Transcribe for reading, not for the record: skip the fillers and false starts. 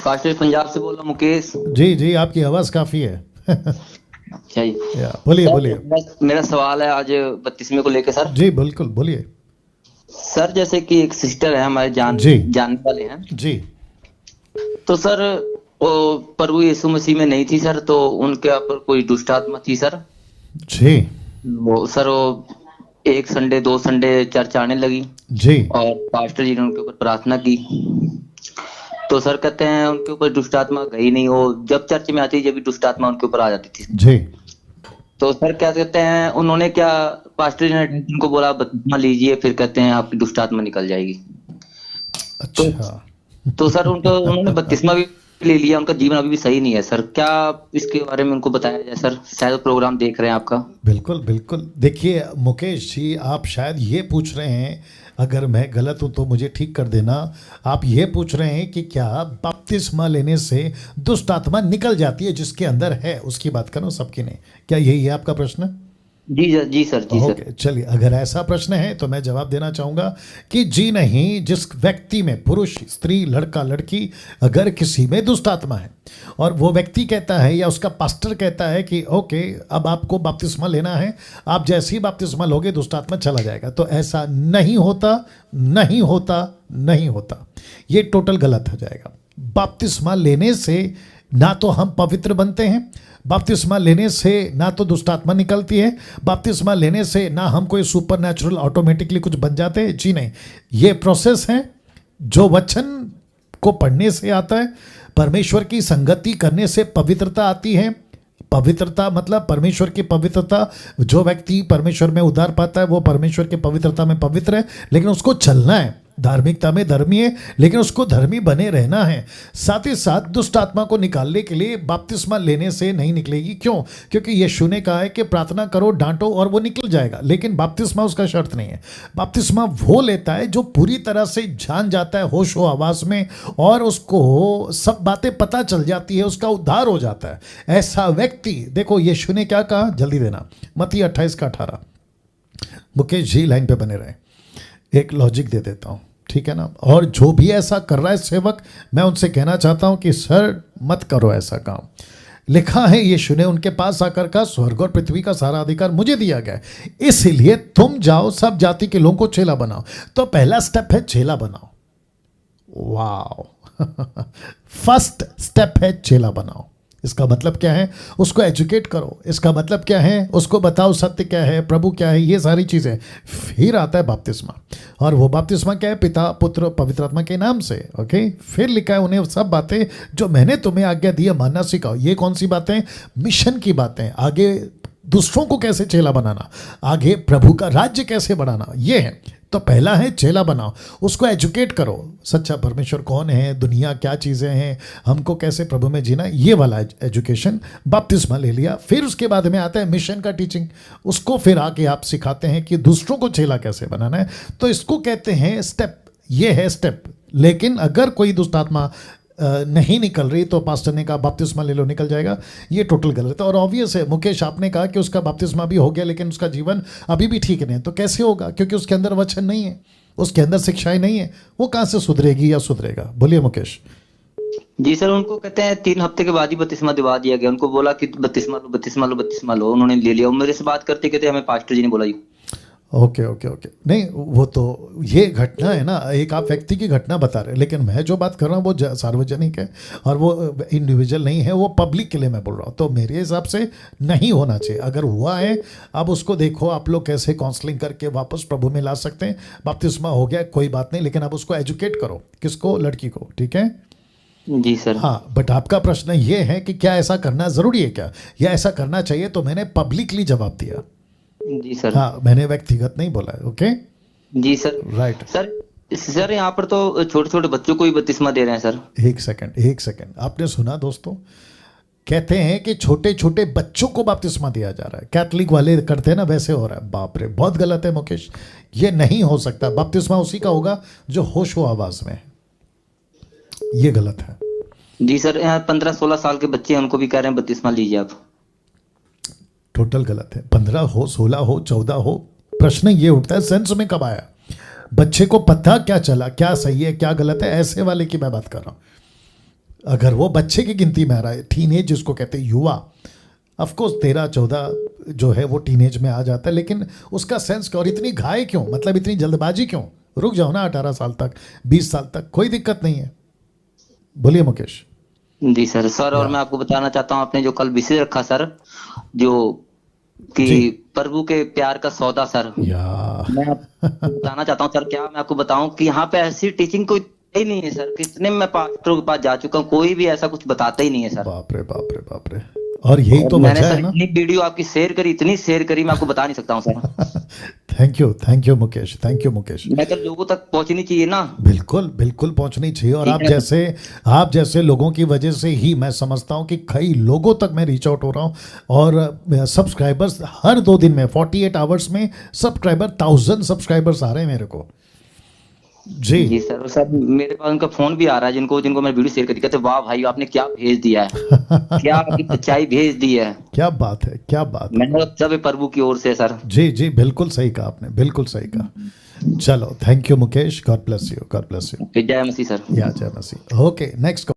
Pastor Punjab से बोल रहा हूँ, मुकेश। जी जी, आपकी आवाज काफी है। अच्छा जी। बोलिए सर, बोलिए। मेरा सवाल है आज 32वें को लेकर सर। जी बिल्कुल बोलिए। सर जैसे कि एक सिस्टर है हमारे जी जानने वाले हैं। जी तो सर वो प्रभु यीशु मसीह में नहीं थी सर, तो उनके ऊपर कोई दुष्ट आत्मा थी सर। जी वो एक संडे दो संडे चर्च आने लगी जी और पास्टर जी ने उनके ऊपर प्रार्थना की। तो सर कहते हैं उनके ऊपर दुष्ट आत्मा गई नहीं, वो जब चर्च में आती जब भी दुष्ट आत्मा उनके ऊपर आ जाती थी। जी। तो सर क्या कहते हैं, उन्होंने क्या, पास्टर जी ने उनको बोला बपतिस्मा लीजिए, फिर कहते हैं आपकी दुष्ट आत्मा निकल जाएगी। तो अच्छा। तो सर उन्होंने बपतिस्मा भी ले लिया, उनका जीवन अभी भी सही नहीं है सर। क्या इसके बारे में उनको बताया जाए सर? शायद प्रोग्राम देख रहे हैं आपका। बिल्कुल बिल्कुल। देखिए मुकेश जी, आप शायद ये पूछ रहे हैं, अगर मैं गलत हूं तो मुझे ठीक कर देना। आप ये पूछ रहे हैं कि क्या बपतिस्मा लेने से दुष्ट आत्मा निकल जाती है जिसके अंदर है, उसकी बात करो, सबकी नहीं। क्या यही है आपका प्रश्न? जी सर, जी सर। ओके, चलिए, अगर ऐसा प्रश्न है तो मैं जवाब देना चाहूँगा कि जी नहीं। जिस व्यक्ति में, पुरुष स्त्री लड़का लड़की, अगर किसी में दुष्ट आत्मा है और वो व्यक्ति कहता है या उसका पास्टर कहता है कि ओके अब आपको बपतिस्मा लेना है, आप जैसे ही बपतिस्मा लोगे दुष्ट आत्मा चला जाएगा, तो ऐसा नहीं होता, नहीं होता, नहीं होता। ये टोटल गलत हो जाएगा। बपतिस्मा लेने से ना तो हम पवित्र बनते हैं, बपतिस्मा लेने से ना तो दुष्ट आत्मा निकलती है, बपतिस्मा लेने से ना हम कोई सुपर नेचुरल ऑटोमेटिकली कुछ बन जाते हैं। जी नहीं, ये प्रोसेस है जो वचन को पढ़ने से आता है, परमेश्वर की संगति करने से पवित्रता आती है। पवित्रता मतलब परमेश्वर की पवित्रता। जो व्यक्ति परमेश्वर में उद्धार पाता है वो परमेश्वर की पवित्रता में पवित्र है, लेकिन उसको चलना है। धार्मिकता में धर्मी है, लेकिन उसको धर्मी बने रहना है। साथ ही साथ दुष्ट आत्मा को निकालने के लिए बपतिस्मा लेने से नहीं निकलेगी। क्यों? क्योंकि यीशु ने कहा है कि प्रार्थना करो, डांटो और वो निकल जाएगा, लेकिन बपतिस्मा उसका शर्त नहीं है। बपतिस्मा वो लेता है जो पूरी तरह से जान जाता है, होश हो आवाज में, और उसको सब बातें पता चल जाती है, उसका उद्धार हो जाता है। ऐसा व्यक्ति, देखो यीशु ने क्या कहा, जल्दी देना, मत्ती 28:18। मुकेश जी लाइन पे बने रहे, एक लॉजिक दे देता हूं, ठीक है ना? और जो भी ऐसा कर रहा है सेवक, मैं उनसे कहना चाहता हूं कि सर मत करो ऐसा काम। लिखा है यीशु ने उनके पास आकर कहा, स्वर्ग और पृथ्वी का सारा अधिकार मुझे दिया गया है, इसलिए तुम जाओ सब जाति के लोगों को चेला बनाओ। तो पहला स्टेप है चेला बनाओ। वाओ। फर्स्ट स्टेप है चेला बनाओ। इसका मतलब क्या है? उसको एजुकेट करो। इसका मतलब क्या है? उसको बताओ सत्य क्या है, प्रभु क्या है, ये सारी चीज़ें। फिर आता है बपतिस्मा, और वो बपतिस्मा क्या है? पिता पुत्र पवित्र आत्मा के नाम से। ओके, फिर लिखा है उन्हें सब बातें जो मैंने तुम्हें आज्ञा दी है मानना सिखाओ। ये कौन सी बातें? मिशन की बातें। आगे दूसरों को कैसे चेला बनाना, आगे प्रभु का राज्य कैसे बढ़ाना, ये है। तो पहला है चेला बनाओ, उसको एजुकेट करो। सच्चा परमेश्वर कौन है, दुनिया क्या चीज़ें हैं, हमको कैसे प्रभु में जीना, ये वाला एजुकेशन बपतिस्मा ले लिया। फिर उसके बाद में आता है मिशन का टीचिंग। उसको फिर आके आप सिखाते हैं कि दूसरों को चेला कैसे बनाना है। तो इसको कहते हैं स्टेप, ये है स्टेप। लेकिन अगर कोई दुष्ट आत्मा नहीं निकल रही तो पास्टर ने कहा बपतिस्मा ले लो निकल जाएगा, ये टोटल गलत है। और ऑब्वियस है, मुकेश आपने कहा कि उसका बपतिस्मा भी हो गया लेकिन उसका जीवन अभी भी ठीक नहीं है, तो कैसे होगा? क्योंकि उसके अंदर वचन नहीं है, उसके अंदर शिक्षाएं नहीं है, वो कहाँ से सुधरेगी या सुधरेगा? बोलिए मुकेश। जी सर, उनको कहते हैं 3 हफ्ते के बाद ही बपतिस्मा दिवा दिया गया। उनको बोला कि बपतिस्मा लो बपतिस्मा लो बपतिस्मा लो, उन्होंने ले लिया। मेरे से बात करते कहते हमें पास्टर जी ने बोला। ओके ओके ओके, नहीं वो तो ये घटना है ना, एक आप व्यक्ति की घटना बता रहे हैं, लेकिन मैं जो बात कर रहा हूँ वो सार्वजनिक है और वो इंडिविजुअल नहीं है, वो पब्लिक के लिए मैं बोल रहा हूँ। तो मेरे हिसाब से नहीं होना चाहिए। अगर हुआ है, अब उसको देखो आप लोग कैसे काउंसलिंग करके वापस प्रभु में ला सकते हैं। बपतिस्मा हो गया कोई बात नहीं, लेकिन अब उसको एजुकेट करो। किसको? लड़की को, ठीक है? जी सर। हाँ, बट आपका प्रश्न ये है कि क्या ऐसा करना ज़रूरी है क्या, या ऐसा करना चाहिए? तो मैंने पब्लिकली जवाब दिया। जी सर। हाँ, मैंने व्यक्तिगत नहीं बोला है। ओके जी सर। राइट। सर यहाँ पर तो छोटे छोटे बच्चों को भी बपतिस्मा दे रहे हैं सर। एक सेकंड, आपने सुना दोस्तों? कहते हैं कि छोटे छोटे बच्चों को बपतिस्मा दिया जा रहा है। कैथलिक वाले करते हैं ना, वैसे हो रहा है। बाप रे, बहुत गलत है मुकेश, ये नहीं हो सकता। बपतिस्मा उसी का होगा जो होश हो आवाज में है, ये गलत है। जी सर, यहाँ 15-16 साल के बच्चे हैं, उनको भी कह रहे हैं बपतिस्मा लीजिए आप। टोटल गलत है। 15 हो, 16 हो, 14 हो, प्रश्न ये उठता है सेंस में कब आया? बच्चे को पता क्या चला, क्या सही है क्या गलत है, ऐसे वाले की मैं बात कर रहा हूँ। अगर वो बच्चे की गिनती में आ रहा है, टीनेज जिसको कहते हैं, युवा, ऑफ कोर्स 13-14 जो है वो टीनेज में आ जाता है, लेकिन उसका सेंस क्या, और इतनी घाय क्यों, मतलब इतनी जल्दबाजी क्यों? रुक जाओ ना 18 साल तक, 20 साल तक, कोई दिक्कत नहीं है। बोलिए मुकेश। जी सर। सर और या मैं आपको बताना चाहता हूँ, आपने जो कल विषय रखा सर, जो कि जी प्रभु के प्यार का सौदा सर, या मैं आपको बताना चाहता हूँ सर, क्या मैं आपको बताऊं कि यहाँ पे ऐसी टीचिंग कोई ही नहीं है सर। कितने मैं पास्टरों के पास जा चुका हूँ, कोई भी ऐसा कुछ बताता ही नहीं है सर। बाप रे बाप रे बाप रे। और यही और तो मैंने वजह सर है ना। इतनी वीडियो आपकी शेयर करी, इतनी शेयर करी, मैं आपको बता नहीं सकता हूँ sir. Thank you Mukesh, thank you Mukesh. मैं कल लोगों तक पहुंचनी चाहिए ना। बिल्कुल बिल्कुल पहुंचनी चाहिए, और ठीक है ना सर? आप जैसे लोगों की वजह से ही मैं समझता हूं कि कई लोगों तक मैं रीच आउट हो रहा हूं, और सब्सक्राइबर्स हर 2 दिन में 48 आवर्स में सब्सक्राइबर 1000 सब्सक्राइबर्स आ रहे हैं मेरे को। जी। जी सर। और सर मेरे पास उनका फोन भी आ रहा है, जिनको जिनको मैं वीडियो शेयर करी, कहते वाह भाई आपने क्या भेज दिया है, क्या आपकी सच्चाई भेज दी है। क्या बात है, क्या बात है। मैंने कहा, सब प्रभु की ओर से सर। जी जी, बिल्कुल सही कहा आपने, बिल्कुल सही कहा। चलो, thank you Mukesh, God bless you, God bless you. जय मसीह सर। या जय मसीह। Okay, next.